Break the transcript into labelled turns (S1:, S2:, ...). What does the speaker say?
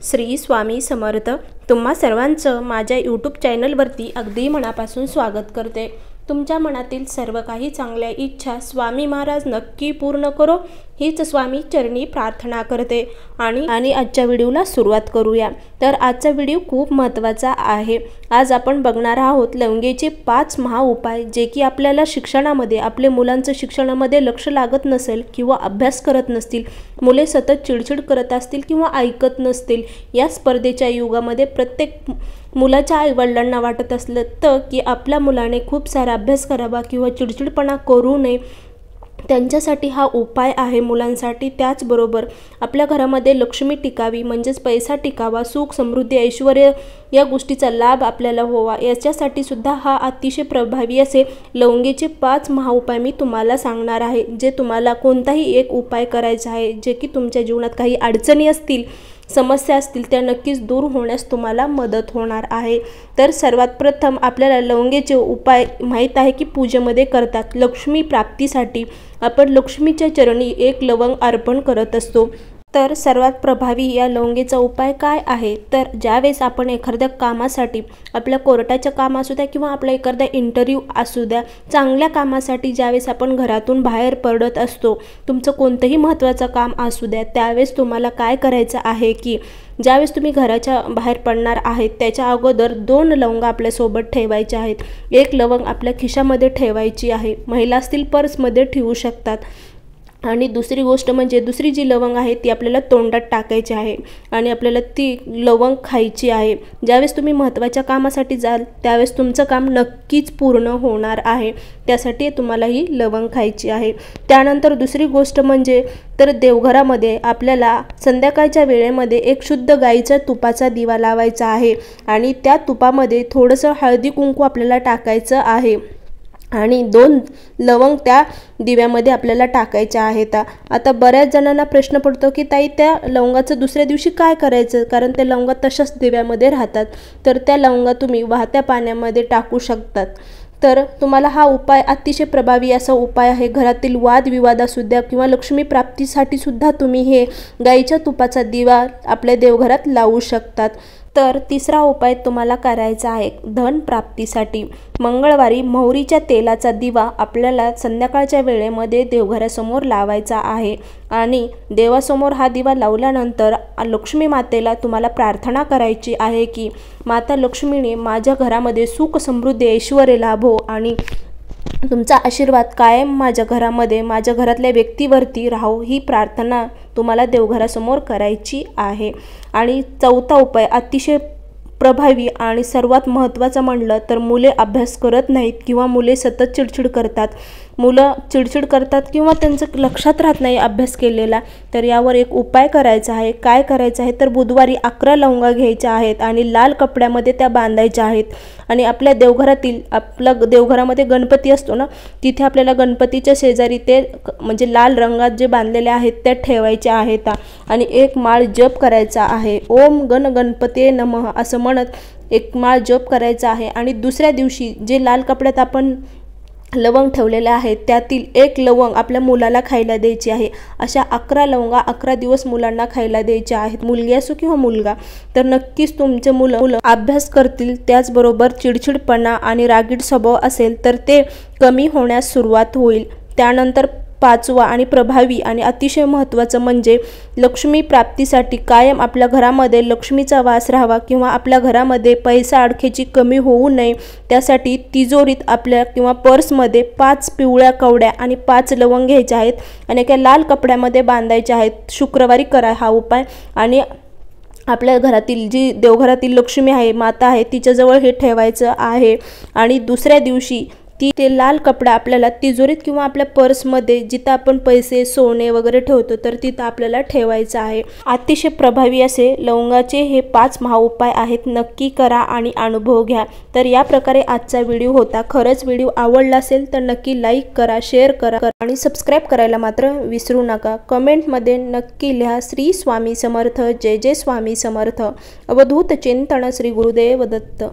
S1: श्री स्वामी समर्थ। तुम्हा सर्वांचं माझ्या यूट्यूब चॅनलवरती अगदी मनापासून स्वागत करते। तुमच्या मनातील सर्व काही चांगल्या इच्छा स्वामी महाराज नक्की पूर्ण करो हीच स्वामी चरणी प्रार्थना करते। आणि आजच्या व्हिडिओला सुरुवात करूया। तर आजचा व्हिडिओ खूप महत्त्वाचा आहे। आज आपण बघणार आहोत लवंगेचे 5 महाउपाय जे की आपल्याला शिक्षणामध्ये आपले मुलांचं शिक्षणामध्ये लक्ष लागत नसेल किंवा अभ्यास करत नसतील, मुले सतत चिडचिड करत असतील किंवा ऐकत नसतील, या स्पर्धेच्या युगामध्ये प्रत्येक मुलाच्या आईवडिलांना वाटत असलं तर की आपल्या मुलाने खूप सारा अभ्यास करावा किंवा चिडचिडपणा करू नये, त्यांच्यासाठी हा उपाय आहे मुलांसाठी। त्याचबरोबर आपल्या घरामध्ये लक्ष्मी टिकावी म्हणजेच पैसा टिकावा, सुख समृद्धी ऐश्वर या गोष्टीचा लाभ आपल्याला व्हावा, याच्यासाठी सुद्धा हा अतिशय प्रभावी असे लवंगेचे 5 महाउपाय मी तुम्हाला सांगणार आहे। जे तुम्हाला कोणताही एक उपाय करायचा आहे जे की तुमच्या जीवनात काही अडचणी असतील, समस्या असतील त्या नक्कीच दूर होण्यास तुम्हाला मदत होणार आहे। तर सर्वात प्रथम आपल्याला लवंगेचे उपाय माहीत आहे की पूजेमध्ये करतात। लक्ष्मी प्राप्तीसाठी आपण लक्ष्मीच्या चरणी एक लवंग अर्पण करत असतो। तर सर्वात प्रभावी या लवंगेचा उपाय काय आहे, तर ज्यावेळेस आपण एखाद्या कामासाठी, आपल्या कोर्टाच्या काम असू द्या किंवा आपला एखादा इंटरव्ह्यू असू द्या, चांगल्या कामासाठी ज्यावेळेस आपण घरातून बाहेर पडत असतो, तुमचं कोणतंही महत्त्वाचं काम असू द्या, त्यावेळेस तुम्हाला काय करायचं आहे की ज्यावेळेस तुम्ही घराच्या बाहेर पडणार आहेत त्याच्या अगोदर 2 लवंग आपल्यासोबत ठेवायचे आहेत। एक लवंग आपल्या खिशामध्ये ठेवायची आहे, महिला असतील पर्समध्ये ठेवू शकतात। आणि दुसरी गोष्ट म्हणजे दुसरी जी लवंग आहे ती आपल्याला तोंडात टाकायची आहे आणि आपल्याला ती लवंग खायची आहे। ज्यावेळेस तुम्ही महत्त्वाच्या कामासाठी जाल त्यावेळेस तुमचं काम नक्कीच पूर्ण होणार आहे, त्यासाठी तुम्हाला ही लवंग खायची आहे। त्यानंतर दुसरी गोष्ट म्हणजे तर देवघरामध्ये आपल्याला संध्याकाळच्या वेळेमध्ये एक शुद्ध गाईच्या तुपाचा दिवा लावायचा आहे आणि त्या तुपामध्ये थोडंसं हळदी कुंकू आपल्याला टाकायचं आहे आणि 2 लवंग त्या दिव्यामध्ये आपल्याला टाकायच्या आहेत। आता बऱ्याच जणांना प्रश्न पडतो की ताई त्या लवंगाचं दुसऱ्या दिवशी काय करायचं, कारण त्या लवंगा तशाच दिव्यामध्ये राहतात। तर त्या लवंगा तुम्ही वाहत्या पाण्यामध्ये टाकू शकतात। तर तुम्हाला हा उपाय अतिशय प्रभावी असा उपाय आहे। घरातील वादविवाद असू द्या किंवा लक्ष्मी प्राप्तीसाठी सुद्धा तुम्ही हे गाईच्या तुपाचा दिवा आपल्या देवघरात लावू शकतात। तर तिसरा उपाय तुम्हाला करायचा आहे धन प्राप्तीसाठी। मंगळवारी मोहरीच्या तेलाचा दिवा आपल्याला संध्याकाळच्या वेळेमध्ये देवघरासमोर लावायचा आहे आणि देवासमोर हा दिवा लावल्यानंतर लक्ष्मी मातेला तुम्हाला प्रार्थना करायची आहे की माता लक्ष्मीने माझ्या घरामध्ये सुख समृद्धी ऐश्वर्य लाभो आणि तुमचा आशीर्वाद कायम माझ्या घरामध्ये, माझ्या घरातल्या व्यक्तीवरती राहो, ही प्रार्थना तुम्हाला देवघरासमोर करायची आहे। आणि चौथा उपाय अतिशय प्रभावी आणि सर्वात महत्त्वाचं म्हणलं तर मुले अभ्यास करत नाहीत किंवा मुले सतत चिडचिड करतात, मुलं चिडचिड करतात किंवा त्यांचं लक्षात राहत नाही अभ्यास केलेला, तर यावर एक उपाय करायचा आहे। काय करायचं आहे तर बुधवारी 11 लवंगा घ्यायच्या आहेत आणि लाल कपड्यामध्ये त्या बांधायच्या आहेत आणि आपल्या देवघरातील, आपल्या देवघरामध्ये गणपती असतो ना, तिथे आपल्याला गणपतीच्या शेजारी ते म्हणजे लाल रंगात जे बांधलेले आहेत त्या ठेवायच्या आहेत आणि एक माळ जप करायचा आहे। ओम गण गणपते नमः असं म्हणत एक माळ जप करायचा आहे आणि दुसऱ्या दिवशी जे लाल कपड्यात आपण लवंग ठेवलेले आहेत त्यातील एक लवंग आपल्या मुलाला खायला द्यायची आहे। अशा 11 लवंगा 11 दिवस मुलांना खायला द्यायच्या आहेत, मुलगी असो किंवा मुलगा। तर नक्कीच तुमचे मुलं अभ्यास करतील, त्याचबरोबर चिडचिडपणा आणि रागीट स्वभाव असेल तर ते कमी होण्यास सुरुवात होईल। त्यानंतर 5वा आणि प्रभावी आणि अतिशय महत्त्वाचं म्हणजे लक्ष्मी प्राप्तीसाठी कायम आपल्या घरामध्ये लक्ष्मीचा वास राहावा किंवा आपल्या घरामध्ये पैसा अडखेची कमी होऊ नये, त्यासाठी तिजोरीत आपल्या किंवा पर्समध्ये 5 पिवळ्या कवड्या आणि 5 लवंग घ्यायच्या आहेत आणि एका लाल कपड्यामध्ये बांधायच्या आहेत। शुक्रवारी करा हा उपाय आणि आपल्या घरातील जी देवघरातील लक्ष्मी आहे, माता आहे, तिच्याजवळ हे ठेवायचं आहे आणि दुसऱ्या दिवशी ते लाल कपडा आपल्याला तिजोरीत किंवा आपल्या पर्समध्ये जिथं आपण पैसे सोने वगैरे ठेवतो तर तिथं आपल्याला ठेवायचं आहे। अतिशय प्रभावी असे लवंगाचे हे 5 महाउपाय आहेत, नक्की करा आणि अनुभव घ्या। तर या प्रकारे आजचा व्हिडिओ होता। खरंच व्हिडिओ आवडला असेल तर नक्की लाईक करा, शेअर करा आणि सबस्क्राईब करायला मात्र विसरू नका। कमेंटमध्ये नक्की लिहा श्री स्वामी समर्थ, जय जय स्वामी समर्थ। अवधूत चिंतन श्री गुरुदेव दत्त।